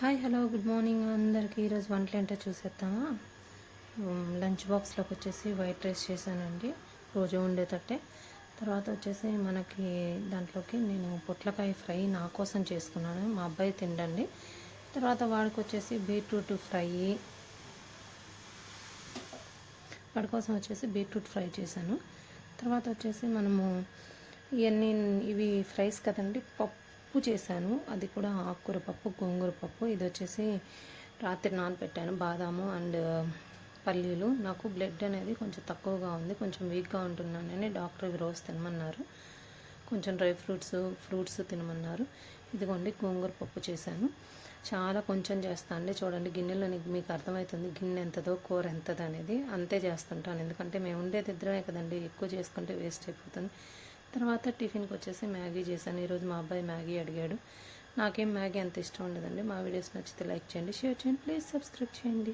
Hi hello good morning అందరికీ. ఈరోజు వంటలు ఏంటో చూసేద్దామా. లంచ్ బాక్స్లోకి వచ్చేసి వైట్ రైస్ చేశానండి, రోజు ఉండేటట్టే. తర్వాత వచ్చేసి మనకి దాంట్లోకి నేను పొట్లకాయ ఫ్రై నా కోసం చేసుకున్నాను, మా అబ్బాయి తిండండి. తర్వాత వాడికి వచ్చేసి బీట్రూట్ ఫ్రై చేశాను. తర్వాత వచ్చేసి మనము ఇవి ఫ్రైస్ కదండి, పప్పు చేశాను. అది కూడా ఆకుకూర పప్పు, గోంగూర పప్పు. ఇది వచ్చేసి రాత్రి నానబెట్టాను, బాదాము అండ్ పల్లీలు. నాకు బ్లడ్ అనేది కొంచెం తక్కువగా ఉంది, కొంచెం వీక్గా ఉంటున్నానని డాక్టర్ ఇవి రోజు తినమన్నారు. కొంచెం డ్రై ఫ్రూట్స్ తినమన్నారు. ఇదిగోండి గోంగూర పప్పు చేశాను. చాలా కొంచెం చేస్తాను అండి. చూడండి గిన్నెలో మీకు అర్థమవుతుంది గిన్నె ఎంతదో కూర ఎంతదో అనేది. అంతే చేస్తుంటాను, ఎందుకంటే మేము ఉండేది ఇద్దరమే కదండి, ఎక్కువ చేసుకుంటే వేస్ట్ అయిపోతుంది. తర్వాత టిఫిన్కి వచ్చేసి మ్యాగీ చేశాను. ఈరోజు మా అబ్బాయి మ్యాగీ అడిగాడు. నాకేం మ్యాగీ అంత ఇష్టం ఉండదండి. మా వీడియోస్ నచ్చితే లైక్ చేయండి, షేర్ చేయండి, ప్లీజ్ సబ్స్క్రైబ్ చేయండి.